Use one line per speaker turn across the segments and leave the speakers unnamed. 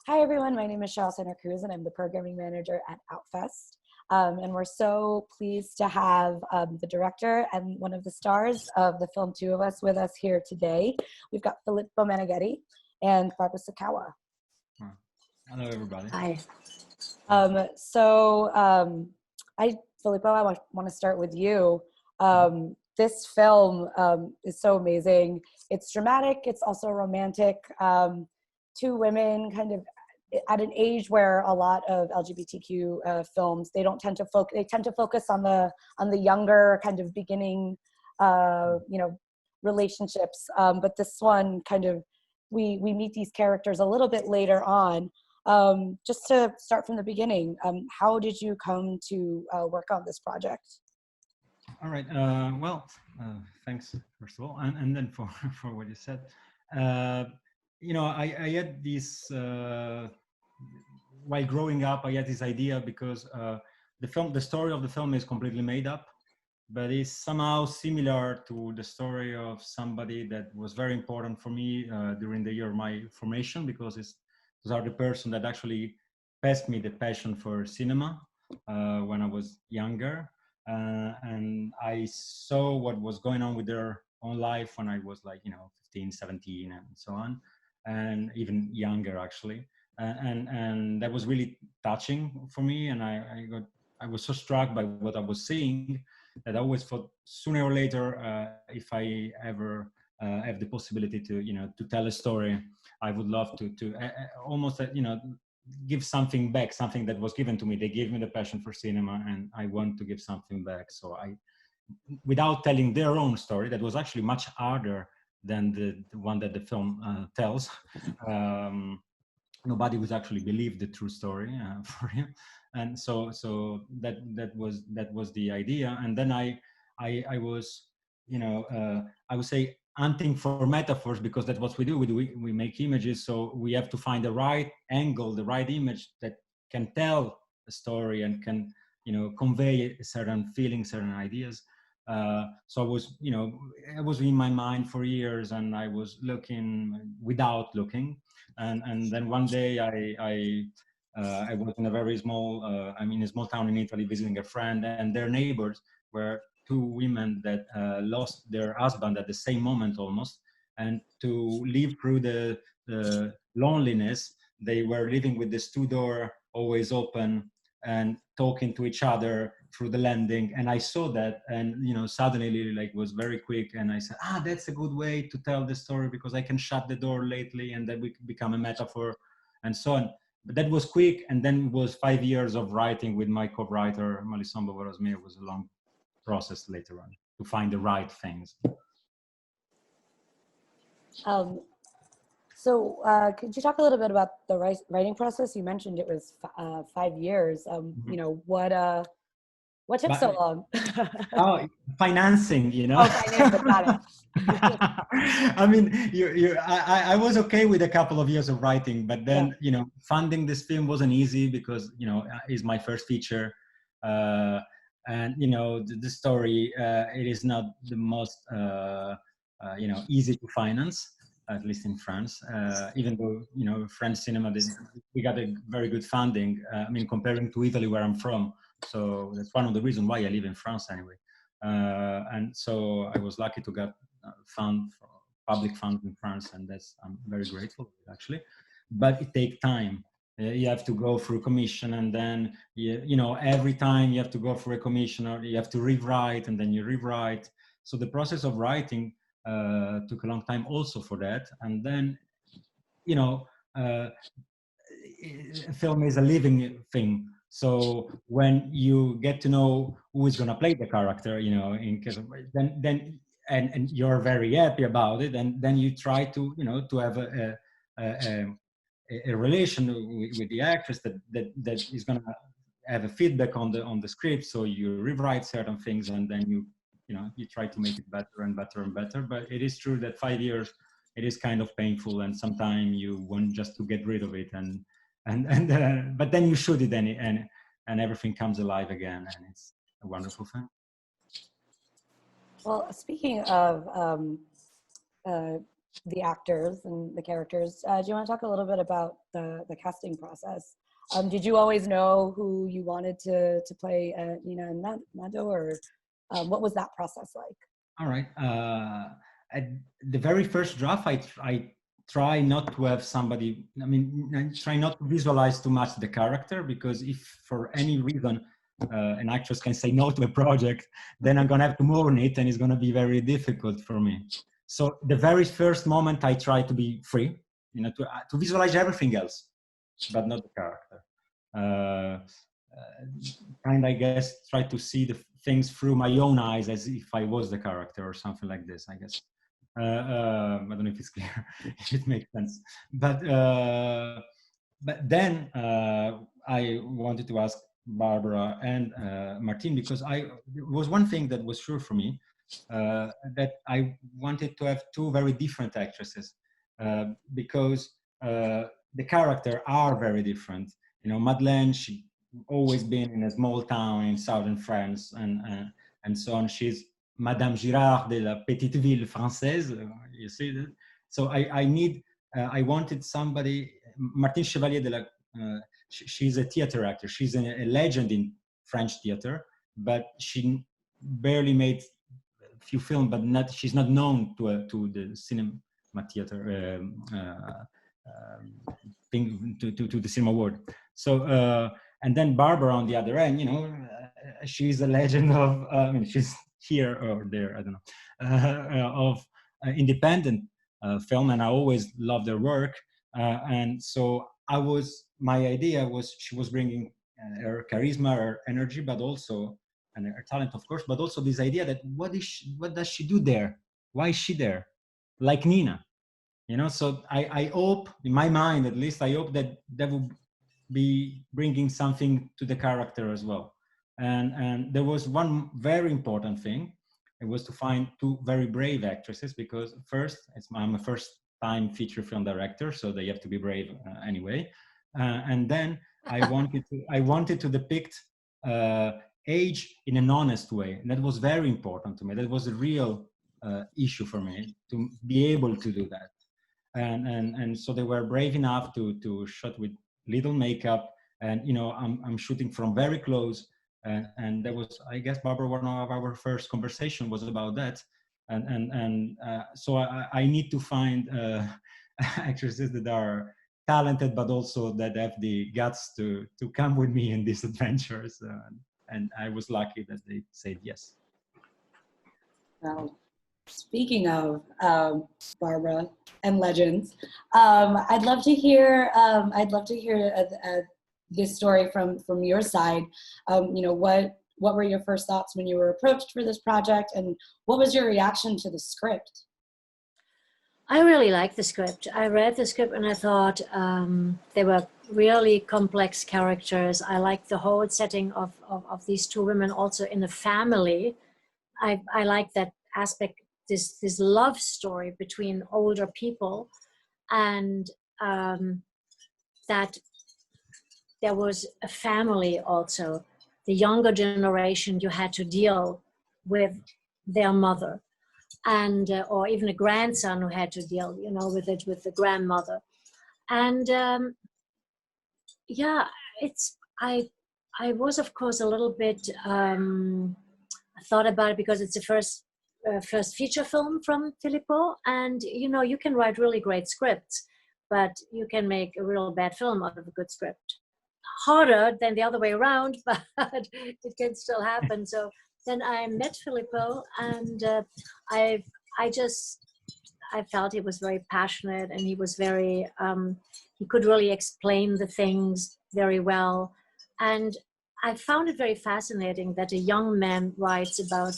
Hi, everyone. My name is Cheryl Center Cruz, and I'm the programming manager at Outfest. And we're so pleased to have the director and one of the stars of the film Two of Us with us here today. We've got Filippo Meneghetti and Barbara Sakawa.
Hello, everybody.
Hi. Filippo, I want to start with you. This film is so amazing. It's dramatic. It's also romantic. Two women kind of at an age where a lot of LGBTQ films, they tend to focus on the younger kind of beginning, relationships. But this one kind of, we meet these characters a little bit later on. Just to start from the beginning, how did you come to work on this project?
All right. Thanks first of all, and then for what you said. I had this while growing up. I had this idea because the story of the film is completely made up, but it's somehow similar to the story of somebody that was very important for me during the year of my formation, because those are the person that actually passed me the passion for cinema when I was younger. And I saw what was going on with their own life when I was 15, 17 and so on, and even younger actually. And that was really touching for me. And I was so struck by what I was seeing that I always thought sooner or later, if I ever have the possibility to tell a story, I would love to almost, give something back, something that was given to me. They gave me the passion for cinema, and I want to give something back. So without telling their own story, that was actually much harder than the one that the film tells. Nobody would actually believe the true story for him, and so that was the idea. And then I was, I would say, hunting for metaphors, because that's what we do. We make images, so we have to find the right angle, the right image that can tell a story and can, convey a certain feelings, certain ideas. So I was in my mind for years, and I was looking without looking. And then one day I was in a very small, a small town in Italy visiting a friend, and their neighbors were two women that lost their husband at the same moment almost. And to live through the loneliness, they were living with the two-door always open and talking to each other through the landing. And I saw that, and suddenly was very quick, and I said, that's a good way to tell the story, because I can shut the door lately and then we become a metaphor and so on. But that was quick. And then it was 5 years of writing with my co-writer Malisombo Vorosmir. It was a long process later on to find the right things.
Could you talk a little bit about the writing process? You mentioned it was 5 years. What took so long?
Financing,
financing, got it.
I was okay with a couple of years of writing, but then, funding this film wasn't easy because, it's my first feature. And, the story, it is not the most, easy to finance, at least in France, even though, French cinema, we got a very good funding, comparing to Italy, where I'm from. So that's one of the reasons why I live in France anyway. And so I was lucky to get public funds in France, and I'm very grateful actually. But it takes time. You have to go through commission, and then every time you have to go through a commissioner, you have to rewrite, and then you rewrite. So the process of writing took a long time also for that. And then film is a living thing. So when you get to know who is going to play the character, in case of, then and you're very happy about it, and then you try to to have a relation with the actress that is going to have a feedback on the script. So you rewrite certain things, and then you try to make it better and better and better. But it is true that 5 years, it is kind of painful, and sometimes you want just to get rid of it, but then you shoot it, and everything comes alive again, and it's a wonderful thing.
Well, speaking of the actors and the characters. Do you want to talk a little bit about the casting process? Did you always know who you wanted to play Nina and Mado, or what was that process like?
All right. At the very first draft, I try not to have somebody, I mean, I try not to visualize too much the character, because if for any reason an actress can say no to a project, then I'm going to have to mourn it, and it's going to be very difficult for me. So the very first moment I try to be free, you know, to visualize everything else, but not the character. And I guess try to see the things through my own eyes as if I was the character or something like this, I guess. I don't know if it's clear, if it makes sense. But then I wanted to ask Barbara and Martin, because there was one thing that was sure for me, that I wanted to have two very different actresses, because the characters are very different. You know, Madeleine, she always been in a small town in southern France, and so on. She's Madame Girard de la Petite Ville Française, you see that? So I wanted somebody, Martine Chevalier de la, she's a theater actor. She's a legend in French theater, but she barely made a few films, but she's not known to the cinema theater thing, to the cinema world. So, and then Barbara on the other end, you know, she's a legend of, I mean, she's here or there, I don't know, of independent film, and I always loved their work. And so my idea was, she was bringing her charisma, her energy, but also, and her talent, of course, but also this idea that what does she do there? Why is she there? Like Nina, you know? So I hope, in my mind at least, I hope that will be bringing something to the character as well. And there was one very important thing. It was to find two very brave actresses, because first, I'm a first-time feature film director, so they have to be brave anyway. And then I wanted to depict age in an honest way, and that was very important to me. That was a real issue for me, to be able to do that. And so they were brave enough to shoot with little makeup, and you know, I'm shooting from very close. And that was, I guess, Barbara, one of our first conversation was about that. So I need to find actresses that are talented, but also that have the guts to come with me in these adventures. And I was lucky that they said yes.
Wow. Speaking of Barbara and legends, I'd love to hear this story from your side. You know, what were your first thoughts when you were approached for this project, and what was your reaction to the script?
I really liked the script. I read the script and I thought they were really complex characters. I liked the whole setting of these two women also in a family. I like that aspect, this love story between older people, and that there was a family also. The younger generation, you had to deal with their mother, and or even a grandson who had to deal, you know, with it, with the grandmother. And yeah, I was, of course, a little bit I thought about it, because it's the first feature film from Filippo, and you know, you can write really great scripts, but you can make a real bad film out of a good script. Harder than the other way around, but it can still happen. So then I met Filippo, and I felt he was very passionate, and he was very he could really explain the things very well. And I found it very fascinating that a young man writes about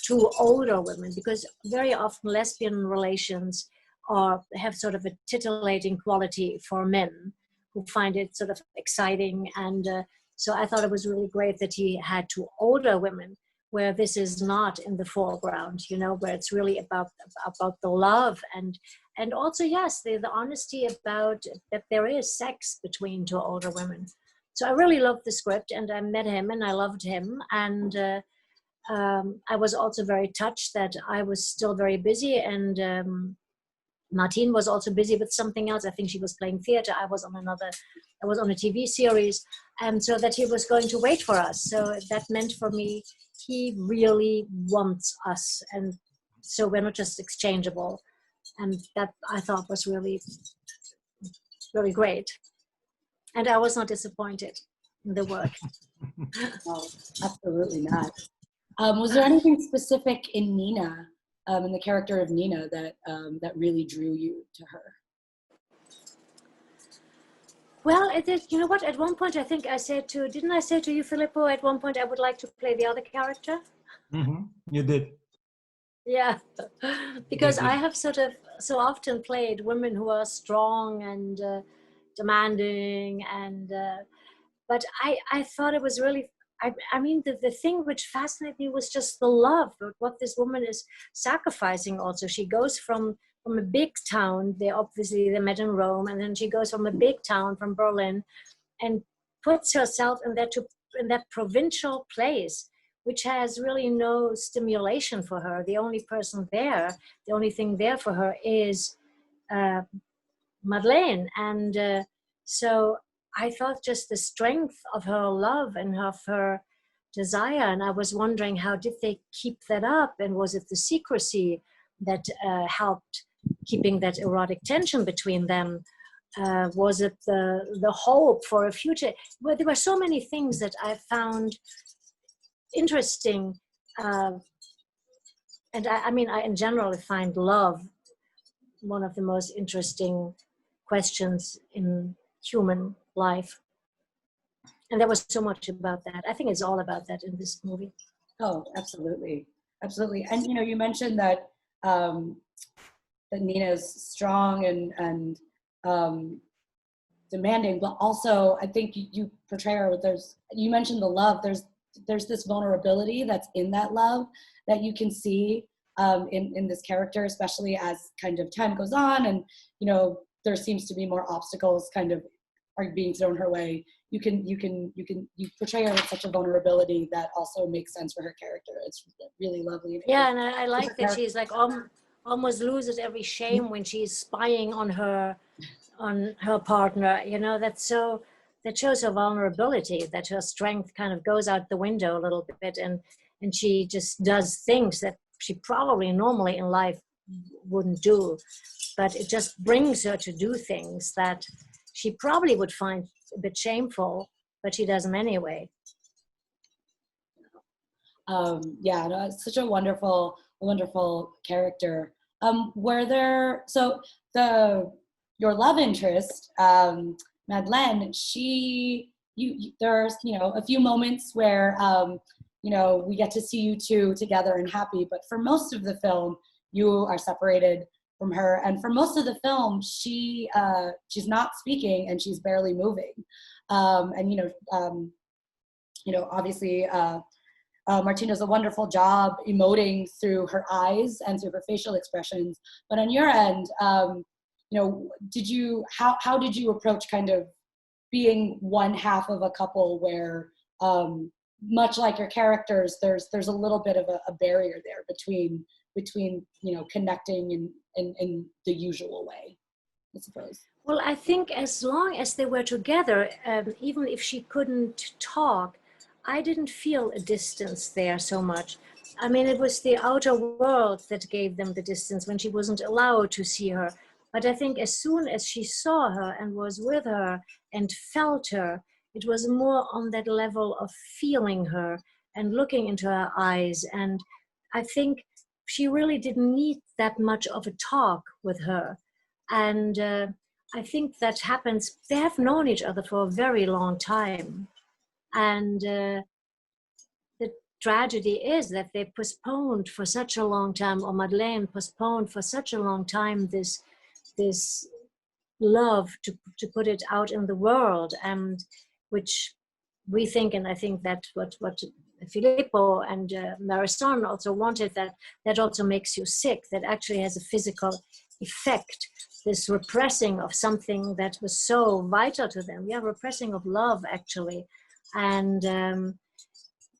two older women, because very often lesbian relations have sort of a titillating quality for men who find it sort of exciting. And so I thought it was really great that he had two older women, where this is not in the foreground, you know, where it's really about the love, and also, yes, the honesty about that there is sex between two older women. So I really loved the script, and I met him and I loved him. And I was also very touched that I was still very busy, and Martine was also busy with something else. I think she was playing theater. I was on a TV series. And so that he was going to wait for us. So that meant for me, he really wants us. And so we're not just exchangeable. And that I thought was really, really great. And I was not disappointed in the work.
No, absolutely not. Was there anything specific in Nina, in the character of Nina, that that really drew you to her?
Well, it did. You know what? At one point, I think I said to, didn't I say to you, Filippo, at one point I would like to play the other character?
Mm-hmm. You did.
Yeah, because
did.
I have sort of so often played women who are strong and demanding, and but I thought it was really, I mean, the thing which fascinated me was just the love, what this woman is sacrificing also. She goes from a big town, they met in Rome, and then she goes from a big town, from Berlin, and puts herself in that provincial place, which has really no stimulation for her. The only person there, the only thing there for her is Madeleine. And so I thought just the strength of her love and of her desire. And I was wondering, how did they keep that up? And was it the secrecy that helped keeping that erotic tension between them? Was it the hope for a future? Well, there were so many things that I found interesting. And I mean, I in general find love one of the most interesting questions in human life. And there was so much about that. I think it's all about that in this movie.
Oh, absolutely. Absolutely. And, you know, you mentioned that that Nina's strong and demanding, but also I think you portray her with, you mentioned the love, there's this vulnerability that's in that love that you can see in this character, especially as kind of time goes on and, you know, there seems to be more obstacles kind of are being thrown her way. You portray her with such a vulnerability that also makes sense for her character. It's really lovely.
Yeah, and I like that she's like almost loses every shame when she's spying on her partner. You know, that shows her vulnerability, that her strength kind of goes out the window a little bit, and she just does things that she probably normally in life wouldn't do, but it just brings her to do things that she probably would find a bit shameful, but she does them anyway.
Yeah, no, it's such a wonderful character. Your love interest, Madeleine, there's, you know, a few moments where, you know, we get to see you two together and happy, but for most of the film, you are separated from her. And for most of the film, she's not speaking and she's barely moving. And, you know, obviously, Martine does a wonderful job emoting through her eyes and through her facial expressions. But on your end, you know, how did you approach kind of being one half of a couple where, much like your characters, there's a little bit of a barrier there between you know, connecting in the usual way, I suppose.
Well, I think as long as they were together, even if she couldn't talk, I didn't feel a distance there so much. I mean, it was the outer world that gave them the distance when she wasn't allowed to see her. But I think as soon as she saw her and was with her and felt her, it was more on that level of feeling her and looking into her eyes. And I think she really didn't need that much of a talk with her. And I think that happens, they have known each other for a very long time. And the tragedy is that they postponed for such a long time, or Madeleine postponed for such a long time, this love to put it out in the world, and which we think, and I think that what Filippo and Marisol also wanted, that also makes you sick, that actually has a physical effect, this repressing of something that was so vital to them. Yeah, repressing of love, actually. And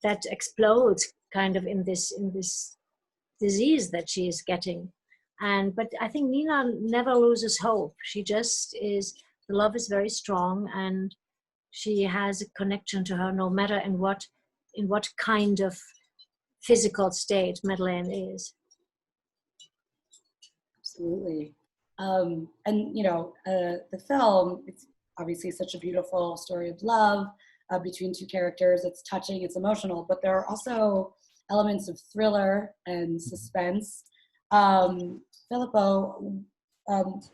that explodes kind of in this disease that she is getting. But I think Nina never loses hope. She just is, the love is very strong, and she has a connection to her no matter in what kind of physical state Madeleine is.
Absolutely. And the film, it's obviously such a beautiful story of love between two characters. It's touching, it's emotional, but there are also elements of thriller and suspense. Filippo,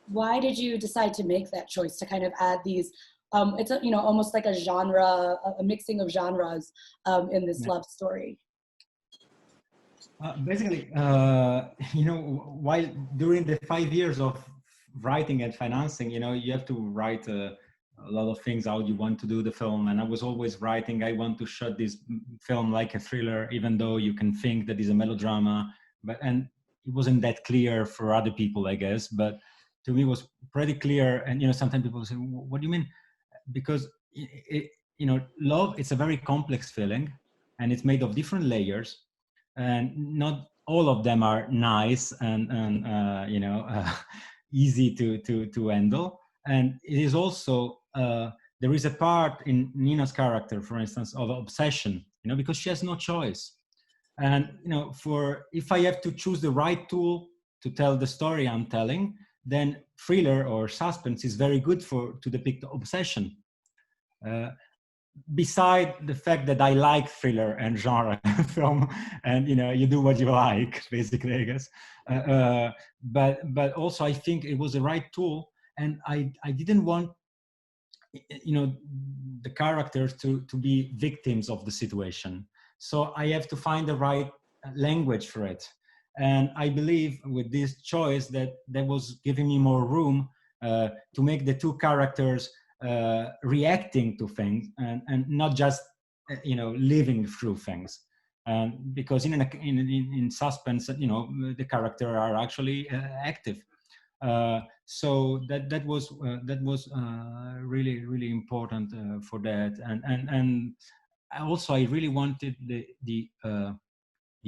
why did you decide to make that choice to kind of add these? It's almost like a genre, a mixing of genres in this love story.
Basically, while during the 5 years of writing and financing, you have to write a lot of things how you want to do the film. And I was always writing, I want to shoot this film like a thriller, even though you can think that is a melodrama. And it wasn't that clear for other people, I guess. But to me, it was pretty clear. And, sometimes people say, what do you mean? Because, love, it's a very complex feeling, and it's made of different layers. And not all of them are nice and easy to handle. And it is also there is a part in Nina's character, for instance, of obsession, because she has no choice. And if I have to choose the right tool to tell the story I'm telling, then thriller or suspense is very good to depict obsession. Beside the fact that I like thriller and genre film, and you do what you like, basically, I guess. But also I think it was the right tool, and I didn't want the characters to be victims of the situation. So I have to find the right language for it, and I believe with this choice that was giving me more room to make the two characters reacting to things and not just living through things, because in suspense the characters are actually active, so that was really, really important for that. And also I really wanted the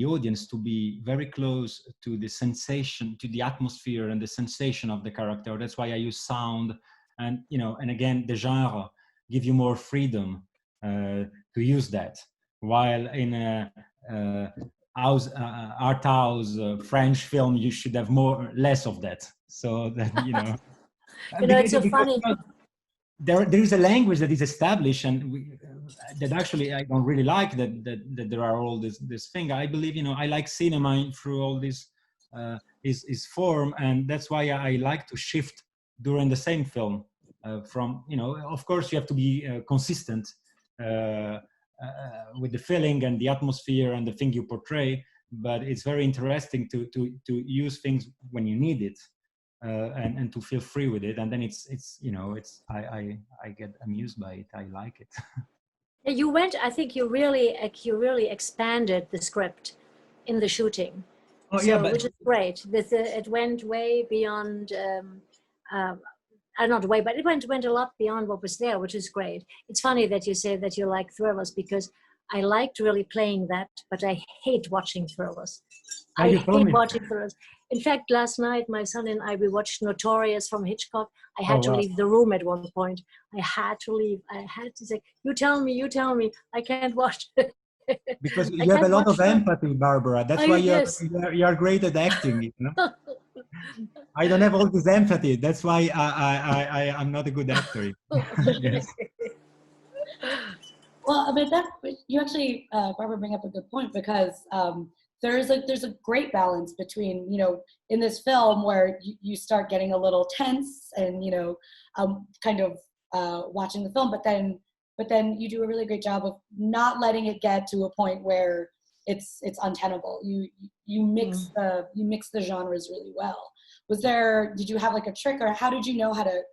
audience to be very close to the sensation, to the atmosphere and the sensation of the character. That's why I use sound. And and again, the genre give you more freedom to use that. While in a art house French film, you should have less of that. So that
it's so funny.
There is a language that is established, and that actually I don't really like that there are all this thing. I believe I like cinema through all this is form, and that's why I like to shift during the same film from of course you have to be consistent with the feeling and the atmosphere and the thing you portray, but it's very interesting to use things when you need it and to feel free with it, and then it's I get amused by it. I like it.
I think you really expanded the script in the shooting.
Oh, yeah,
which is great. It went way beyond, not way, but it went a lot beyond what was there, which is great. It's funny that you say that you like thrillers, because I liked really playing that, but I hate watching thrillers. I hate watching thrillers. In fact, last night, my son and I, we watched Notorious from Hitchcock. I had to leave the room at one point. I had to leave. I had to say, you tell me, I can't watch it.
Because you have a lot of empathy, Barbara. That's why you're great at acting. I don't have all this empathy. That's why I'm not a good actor. Yes.
Well, I mean, you actually, Barbara, bring up a good point, because there's a great balance between, in this film where you start getting a little tense and, kind of watching the film, but then you do a really great job of not letting it get to a point where it's untenable. You mix the genres really well. Did you have like a trick, or how did you know how to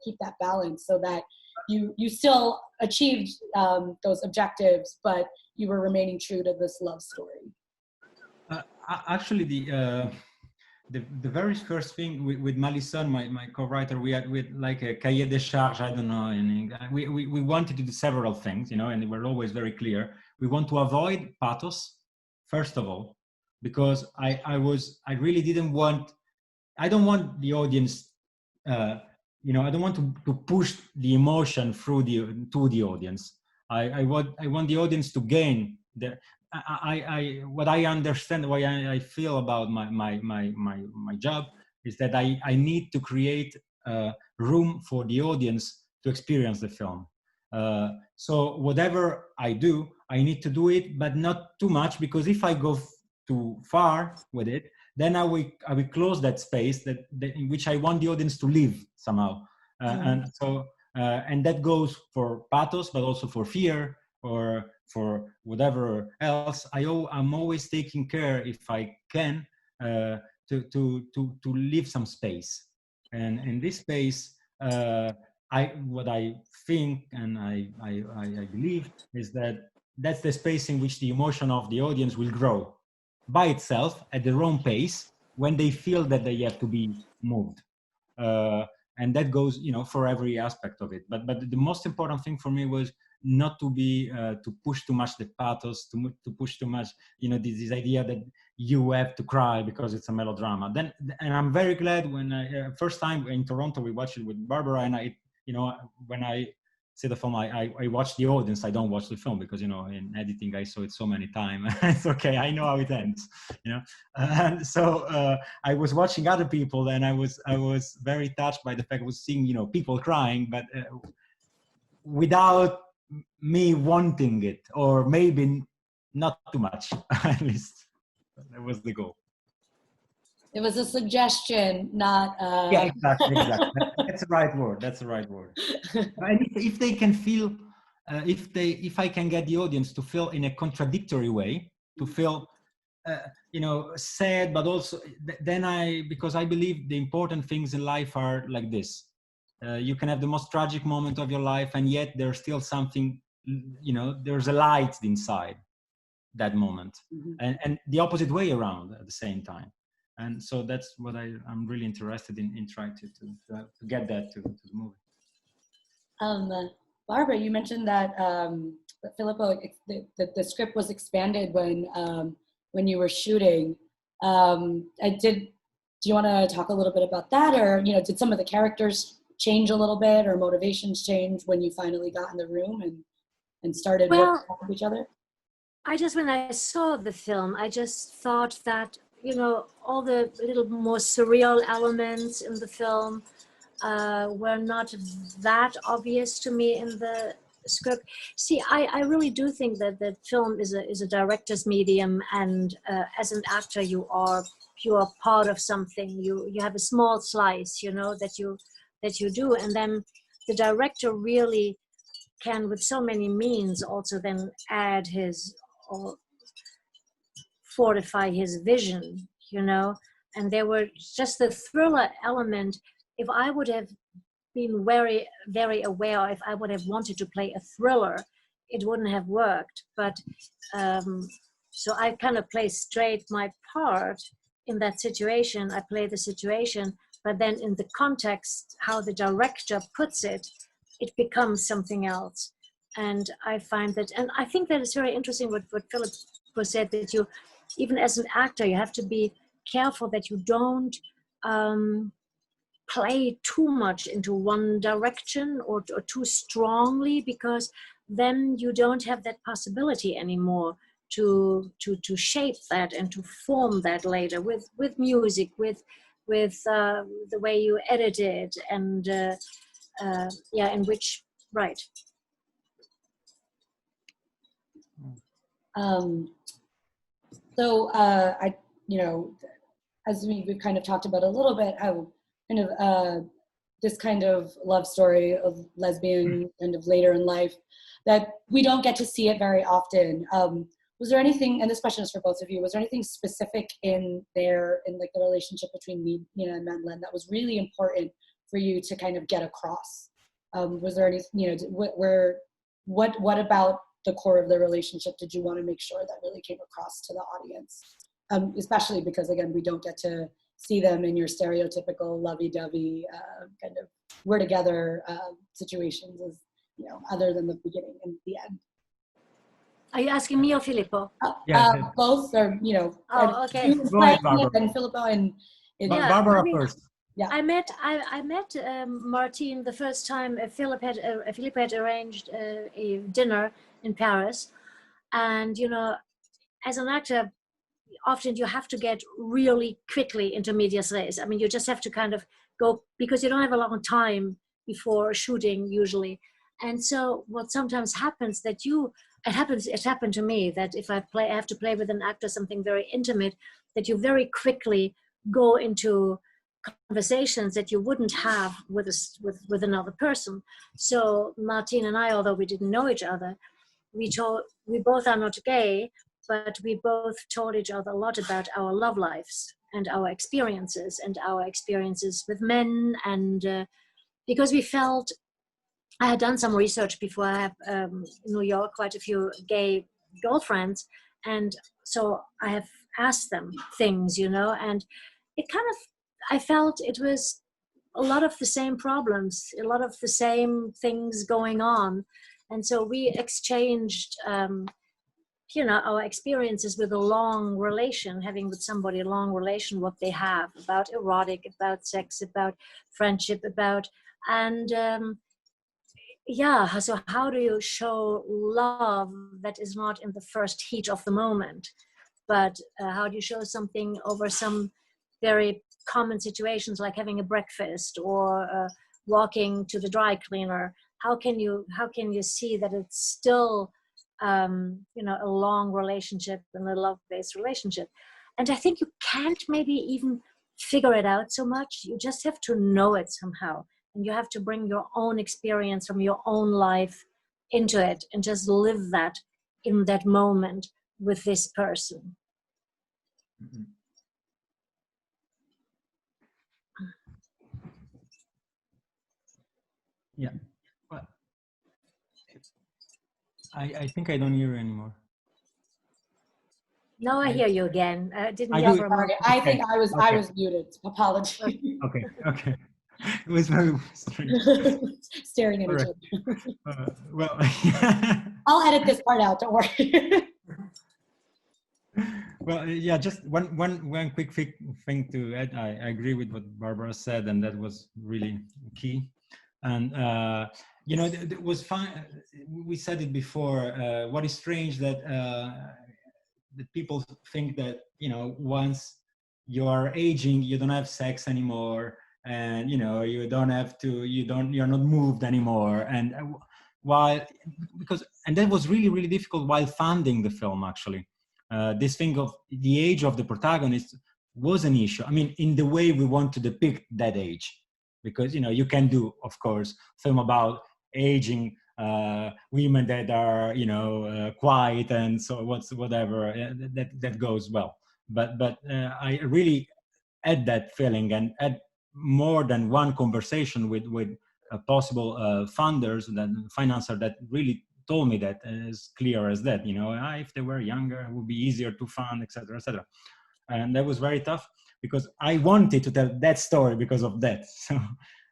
keep that balance so that you still achieved those objectives, but you were remaining true to this love story?
Actually, the very first thing with Madeleine, my co-writer, we had like a cahier de charge. I don't know. We wanted to do several things, and we're always very clear. We want to avoid pathos, first of all, because I really didn't want I don't want the audience, I don't want to push the emotion through to the audience. I want the audience to gain the. What I understand, what I feel about my job is that I need to create room for the audience to experience the film. So whatever I do, I need to do it, but not too much, because if I go too far with it, then I will close that space that in which I want the audience to live somehow. And so and that goes for pathos, but also for fear, or for whatever else. I'm always taking care, if I can, to leave some space. And in this space, what I think and I believe is that that's the space in which the emotion of the audience will grow by itself at their own pace when they feel that they have to be moved. And that goes, for every aspect of it. But the most important thing for me was not to be to push too much the pathos, to push too much, this idea that you have to cry because it's a melodrama. And I'm very glad when first time in Toronto we watched it with Barbara, and when I see the film, I watch the audience. I don't watch the film because in editing I saw it so many times. It's okay. I know how it ends. And so I was watching other people, and I was very touched by the fact I was seeing people crying, but without me wanting it, or maybe not too much. At least that was the goal.
It was a suggestion, not.
Yeah, exactly. That's the right word. And if they can feel, if I can get the audience to feel in a contradictory way, to feel, sad, but also because I believe the important things in life are like this. You can have the most tragic moment of your life, and yet there's still something, there's a light inside that moment, and the opposite way around at the same time. And so that's what I'm really interested in trying to get that to the movie.
Barbara, you mentioned that Filippo, the script was expanded when you were shooting. Do you want to talk a little bit about that, or did some of the characters change a little bit, or motivations change when you finally got in the room and started working with each other?
When I saw the film, I just thought that all the little more surreal elements in the film were not that obvious to me in the script. See, I really do think that the film is a director's medium, and as an actor, you are part of something. You have a small slice, that you do, and then the director really can, with so many means, also then add his or fortify his vision, and there were just the thriller element. If I would have been very, very aware, if I would have wanted to play a thriller, it wouldn't have worked. But so I kind of play straight my part in that situation. I play the situation, but then in the context, how the director puts it, it becomes something else. And I find that, and I think that it's very interesting what Filippo said, that you, even as an actor, you have to be careful that you don't play too much into one direction or too strongly, because then you don't have that possibility anymore to shape that and to form that later with music, with the way you edit it, and in which, right.
So as we've kind of talked about a little bit, how kind of this kind of love story of lesbian kind of later in life, that we don't get to see it very often. Was there anything, and this question is for both of you, was there anything specific in the relationship between Nina and Madeleine that was really important for you to kind of get across? Was there any, what about the core of the relationship did you want to make sure that really came across to the audience? Especially because, again, we don't get to see them in your stereotypical lovey-dovey kind of we're together situations, as other than the beginning and the end.
Are you asking me or Filippo?
Both, or
Oh, okay.
And Filippo, and
Yeah,
Barbara
I mean,
first.
Yeah.
I met Martine the first time. Philip had arranged a dinner in Paris, and you know, as an actor, often you have to get really quickly into medias res. I mean, you just have to kind of go, because you don't have a long time before shooting usually. And so what sometimes happens that it happened to me that if I have to play with an actor something very intimate, that you very quickly go into conversations that you wouldn't have with another person. So Martine and I, although we didn't know each other, we both are not gay, but we both told each other a lot about our love lives and our experiences with men. And because we felt, I had done some research before. I have in New York quite a few gay girlfriends, and so I have asked them things, you know, and it kind of, I felt it was a lot of the same problems, a lot of the same things going on. And so we exchanged, you know, our experiences with a long relation, having with somebody a long relation, what they have about erotic, about sex, about friendship, and yeah, so how do you show love that is not in the first heat of the moment, but how do you show something over some very common situations like having a breakfast or walking to the dry cleaner? How can you see that it's still you know, a long relationship and a love-based relationship? And I think you can't maybe even figure it out so much. You just have to know it somehow, and you have to bring your own experience from your own life into it and just live that in that moment with this person.
Mhm. Yeah. Well, I think I don't hear you anymore.
Now I hear you again. I didn't
I
hear
do.
for a
Sorry,
moment.
I think I
Okay.
was muted. Apologies.
Okay. It was very strange.
Staring at
All
each
right.
other.
Well,
I'll edit this part out. Don't worry.
well, yeah. Just one quick thing to add. I agree with what Barbara said, and that was really key. And you know, it was fine. We said it before. What is strange that that people think that, you know, once you are aging, you don't have sex anymore, and you know, you don't have to, you're not moved anymore. And while, because, and that was really difficult while funding the film, actually. This thing of the age of the protagonist was an issue. I mean, in the way we want to depict that age, because, you know, you can do, of course, film about aging women that are, you know, quiet and so whatever, that goes well. But I really had that feeling, and had more than one conversation with possible funders, that financier, that really told me that as clear as that, you know, if they were younger, it would be easier to fund, etc., etc. And that was very tough, because I wanted to tell that story because of that. So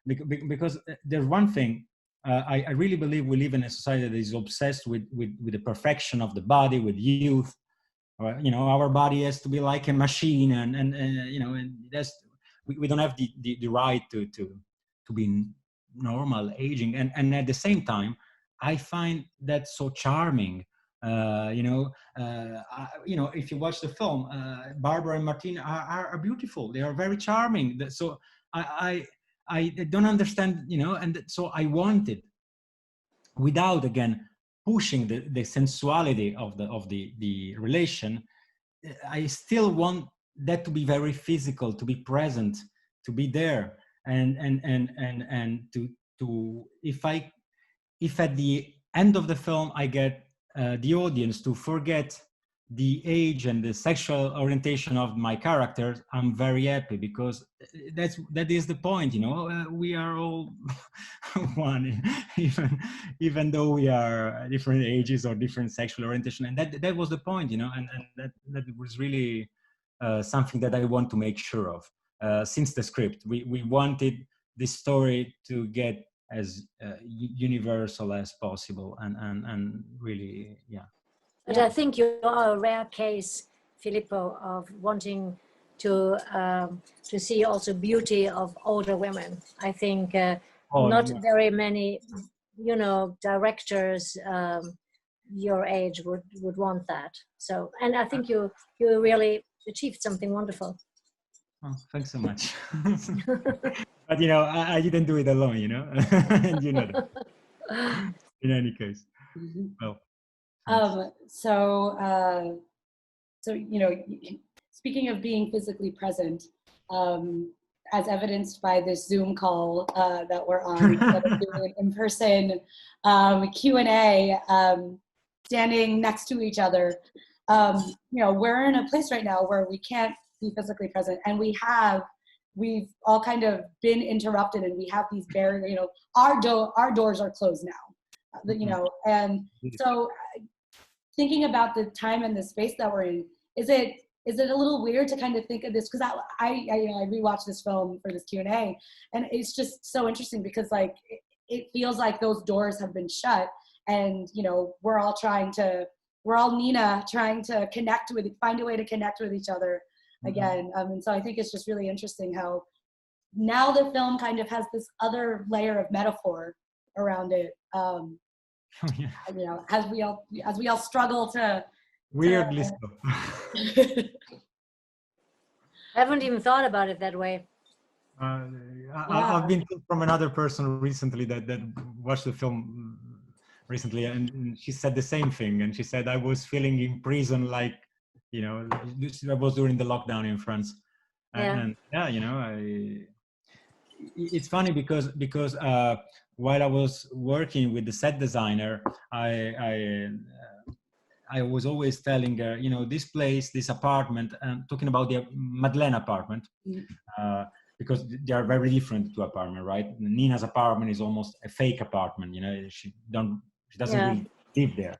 because there's one thing, I really believe we live in a society that is obsessed with the perfection of the body, with youth. Or, you know, our body has to be like a machine, and you know, and that's, we don't have the right to be normal aging. And at the same time, I find that so charming. You know, you know, if you watch the film, Barbara and Martine are beautiful. They are very charming. So I don't understand, you know, and so I wanted, without again pushing the sensuality of the relation, I still want that to be very physical, to be present, to be there, and to if at the end of the film I get the audience to forget the age and the sexual orientation of my characters, I'm very happy, because that is the point, you know. We are all one, even though we are different ages or different sexual orientation, and that was the point, you know. And that was really something that I want to make sure of since the script. We wanted this story to get as universal as possible, and really, yeah.
But I think you are a rare case, Filippo, of wanting to see also beauty of older women. I think
Oh,
not
no.
very many, directors your age would want that. So, and I think you really achieved something wonderful.
Oh, thanks so much. But I didn't do it alone, and that. In any case, well.
So speaking of being physically present, as evidenced by this Zoom call that we're on, instead of doing an in-person Q&A, standing next to each other, we're in a place right now where we can't be physically present, and we've all kind of been interrupted, and we have these barriers. Our doors are closed now, and so thinking about the time and the space that we're in, is it a little weird to kind of think of this? Because I rewatched this film for this Q&A, and it's just so interesting because it feels like those doors have been shut, and we're all Nina trying to find a way to connect with each other again. And so I think it's just really interesting how now the film kind of has this other layer of metaphor around it. As we all struggle to
weirdly so.
I haven't even thought about it that way.
I've been told from another person recently that watched the film recently, and she said the same thing. And she said, I was feeling in prison, I was during the lockdown in France. It's funny because while I was working with the set designer, I was always telling her, this place, this apartment, talking about the Madeleine apartment, because they are very different to apartment, right? Nina's apartment is almost a fake apartment. She doesn't really live there.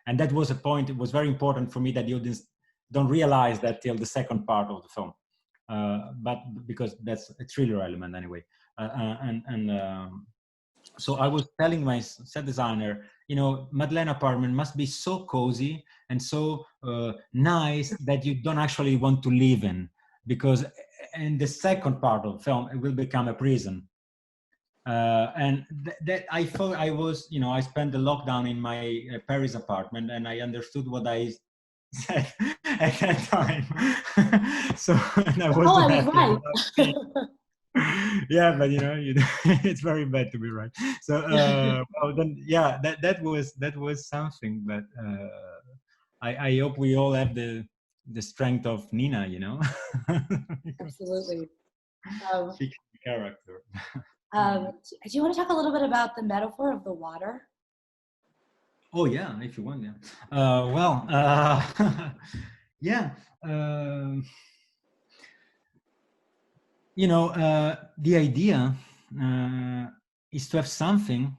And that was a point. It was very important for me that the audience don't realize that till the second part of the film. But because that's a thriller element anyway. So I was telling my set designer, Madeleine apartment must be so cozy and so nice that you don't actually want to live in, because in the second part of the film, it will become a prison. And that I thought I was, I spent the lockdown in my Paris apartment, and I understood what I said at that time. So, and I wasn't happy. Yeah, but it's very bad to be right. So that was something. But I hope we all have the strength of Nina.
Absolutely.
Character.
Do you want to talk a little bit about the metaphor of the water?
Oh yeah, if you want. Yeah. Yeah. The idea is to have something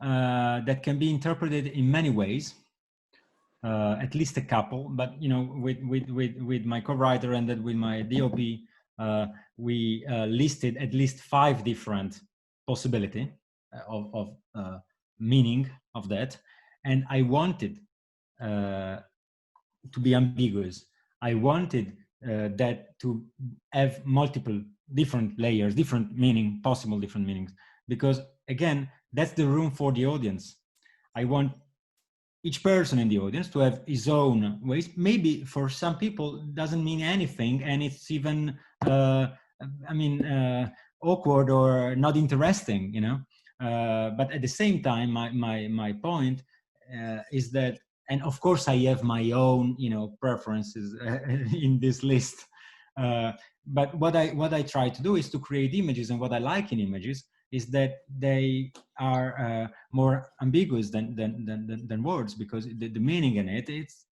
that can be interpreted in many ways, at least a couple. But with my co-writer and then with my DOP, we listed at least 5 different possibility of meaning of that, and I wanted to be ambiguous. I wanted that to have multiple different layers, different meaning, possible different meanings, because again, that's the room for the audience. I want each person in the audience to have his own ways. Maybe for some people it doesn't mean anything, and it's even awkward or not interesting, but at the same time, my point is that, and of course I have my own preferences in this list, but what I try to do is to create images, and what I like in images is that they are more ambiguous than words, because the meaning in it's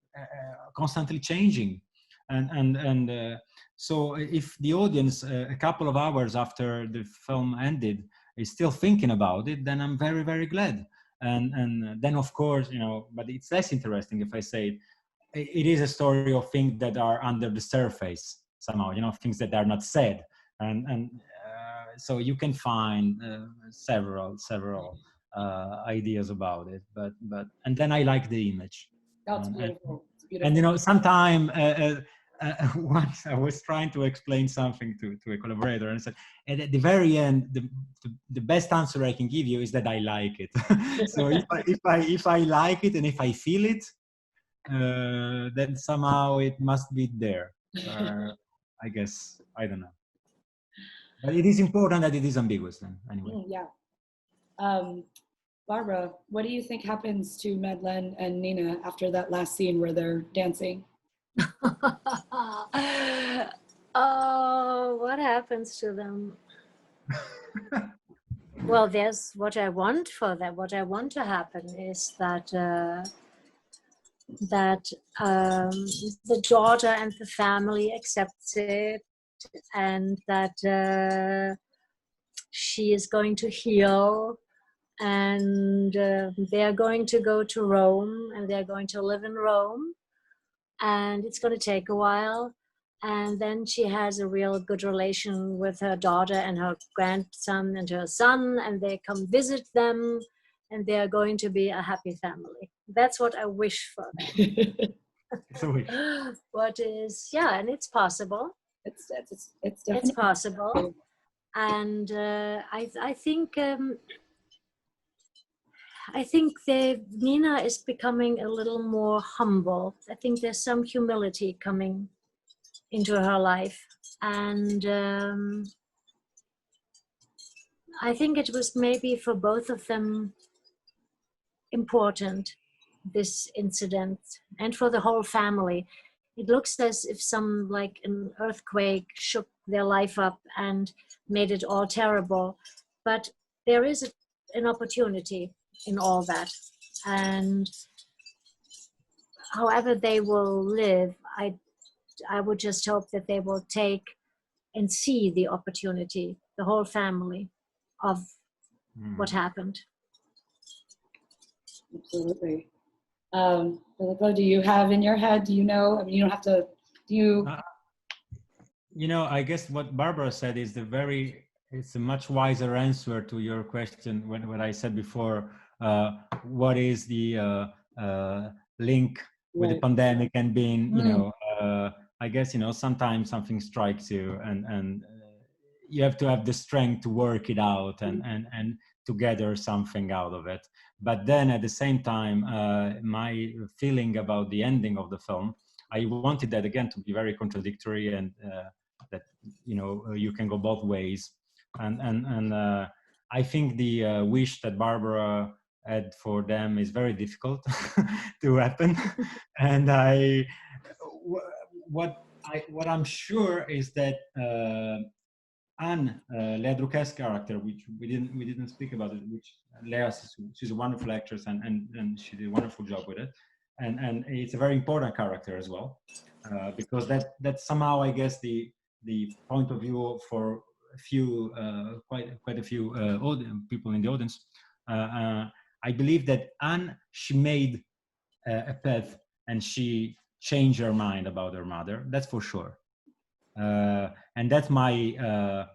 constantly changing, and so if the audience a couple of hours after the film ended is still thinking about it, then I'm very, very glad. And then of course, but it's less interesting if I say it is a story of things that are under the surface somehow, things that are not said, and so you can find several ideas about it, but and then I like the image.
That's beautiful. It's beautiful.
And sometimes once I was trying to explain something to a collaborator, and I said, and at the very end, the best answer I can give you is that I like it. So if I like it and if I feel it, then somehow it must be there. I guess, I don't know. But it is important that it is ambiguous then, anyway.
Yeah. Barbara, what do you think happens to Madeleine and Nina after that last scene where they're dancing?
Oh, what happens to them? Well, there's what I want for them. What I want to happen is that the daughter and the family accepts it, and that she is going to heal, and they're going to go to Rome, and they're going to live in Rome, and it's going to take a while. And then she has a real good relation with her daughter and her grandson and her son, and they come visit them, and they're going to be a happy family. That's what I wish for them. What is, yeah, and it's possible.
It's definitely
It's possible. And I think Nina is becoming a little more humble. I think there's some humility coming into her life, and I think it was maybe for both of them important, this incident, and for the whole family. It looks as if like an earthquake shook their life up and made it all terrible, but there is an opportunity in all that, and however they will live, I would just hope that they will take and see the opportunity, the whole family, of what happened.
Absolutely. Filippo, do you have in your head, do you know, I mean, you don't have to, do you?
You know, I guess what Barbara said is it's a much wiser answer to your question when I said before, what is the link with the pandemic and being, you know, I guess, you know, sometimes something strikes you and you have to have the strength to work it out and to gather something out of it. But then at the same time, my feeling about the ending of the film, I wanted that again to be very contradictory and that, you know, you can go both ways. And I think the wish that Barbara had for them is very difficult to happen. And what I'm sure is that Anne, Lea Druck's character, which we didn't speak about it, which Lea, she's a wonderful actress and she did a wonderful job with it, and it's a very important character as well, because that somehow, I guess, the point of view for a few quite a few people in the audience. I believe that Anne, she made a path and she changed her mind about her mother. That's for sure. And that's my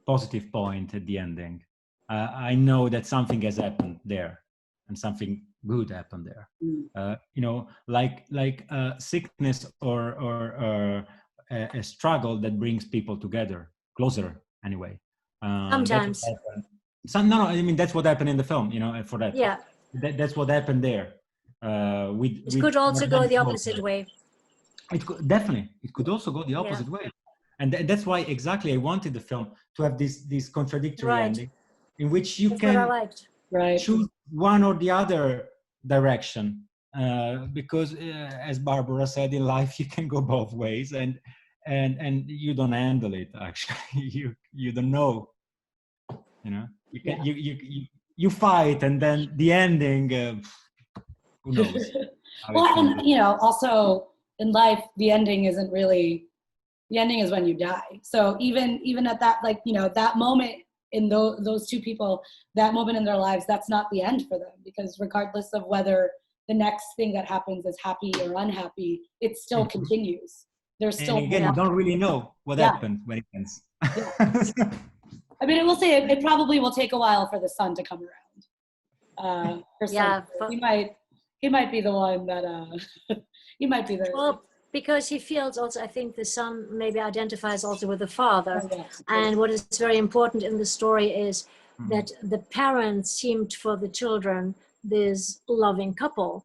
positive point at the ending. I know that something has happened there, and something good happened there. You know, like sickness or a struggle that brings people together, closer anyway.
Sometimes.
No, I mean that's what happened in the film. You know, for that.
Yeah.
That's what happened there.
It could also go the opposite way.
It could also go the opposite way, and that's why exactly I wanted the film to have this contradictory ending, in which you can choose one or the other direction, because as Barbara said, in life you can go both ways, and you don't handle it. Actually, you don't know. You know, you can you fight, and then the ending. Who knows?
Well, and you know, also in life, the ending isn't really, the ending is when you die. So even at that, like, you know, that moment in those two people, that moment in their lives, that's not the end for them, because regardless of whether the next thing that happens is happy or unhappy, it still continues. There's still,
and again, you don't really know what happened when it ends.
I mean, I will say it probably will take a while for the sun to come around. He might be the one that he might be the.
Well, because he feels also, I think the son maybe identifies also with the father.
Oh, yeah.
And what is very important in the story is
Mhm.
that the parents seemed for the children this loving couple.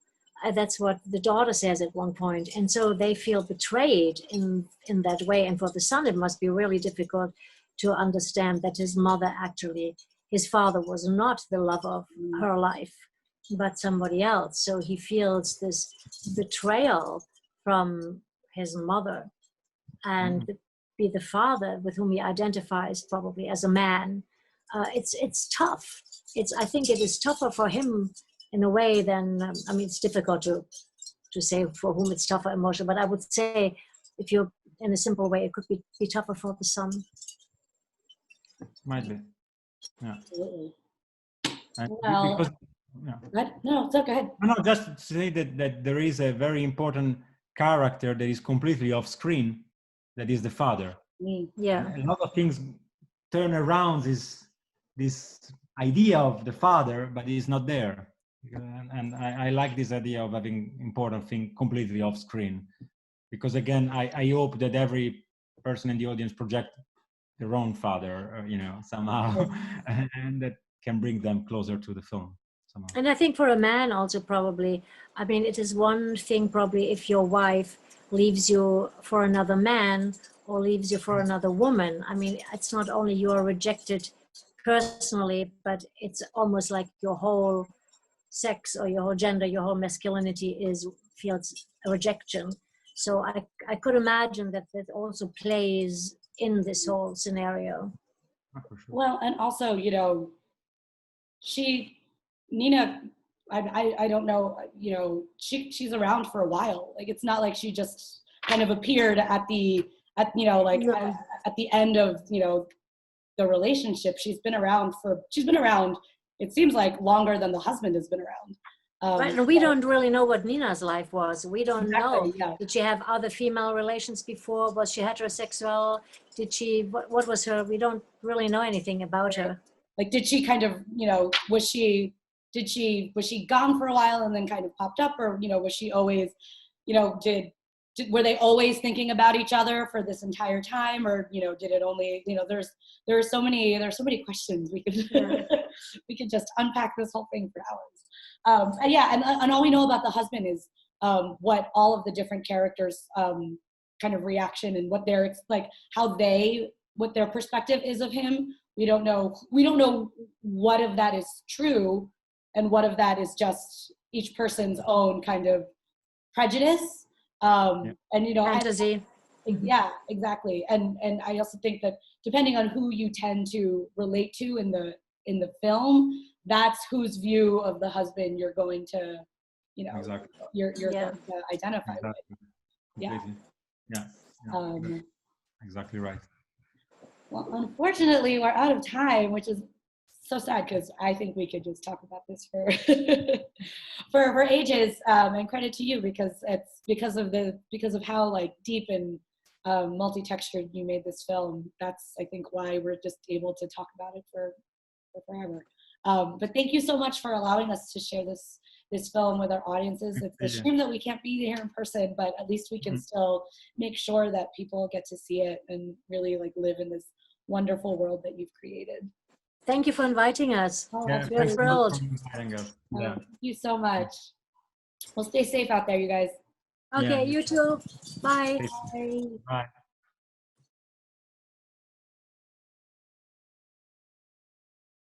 That's what the daughter says at one point. And so they feel betrayed in that way. And for the son, it must be really difficult to understand that his mother actually, his father was not the love of her life, but somebody else. So he feels this betrayal from his mother, and be the father with whom he identifies probably as a man. It's tough. I think it is tougher for him in a way than I mean, it's difficult to say for whom it's tougher emotion, but I would say if you're in a simple way, it could be tougher for the son.
Might be. Yeah.
Absolutely.
And
Well,
because yeah.
no, so go ahead.
No, just to say that there is a very important character that is completely off screen, that is the father.
Yeah.
A lot of things turn around this idea of the father, but he's not there. And I like this idea of having important thing completely off screen, because again, I hope that every person in the audience project their own father, somehow, and that can bring them closer to the film somehow.
And I think for a man also probably, I mean, it is one thing probably if your wife leaves you for another man or leaves you for another woman. I mean, it's not only you are rejected personally, but it's almost like your whole sex or your whole gender, your whole masculinity feels a rejection. So I could imagine that also plays in this whole scenario.
For sure.
Well, and also, Nina, I don't know, she's around for a while. Like, it's not like she just kind of appeared at the end of, the relationship. She's been around, it seems like, longer than the husband has been around.
Right, and we don't really know what Nina's life was. We don't know.
Yeah.
Did she have other female relations before? Was she heterosexual? What was her? We don't really know anything about her.
Like, did she kind of, was she gone for a while and then kind of popped up, or, was she always, were they always thinking about each other for this entire time, or, did it only, there are so many questions we could, we could just unpack this whole thing for hours. And all we know about the husband is what all of the different characters kind of reaction and what their, like, what their perspective is of him. We don't know what of that is true and what of that is just each person's own kind of prejudice. And,
Fantasy.
Yeah, exactly. And I also think that depending on who you tend to relate to in the film, that's whose view of the husband you're going to,
Exactly.
you're going to identify
Exactly.
with.
Completely. Yeah. Exactly right.
Well, unfortunately, we're out of time, which is so sad, because I think we could just talk about this for for ages. And credit to you, because it's because of how, like, deep and multi-textured you made this film. That's, I think, why we're just able to talk about it for forever. But thank you so much for allowing us to share this film with our audiences. It's a shame that we can't be here in person, but at least we can still make sure that people get to see it and really, like, live in this wonderful world that you've created.
Thank you for inviting us. We're thrilled.
Thank you so much. Well, stay safe out there, you guys.
Okay, you too. Bye.
Bye.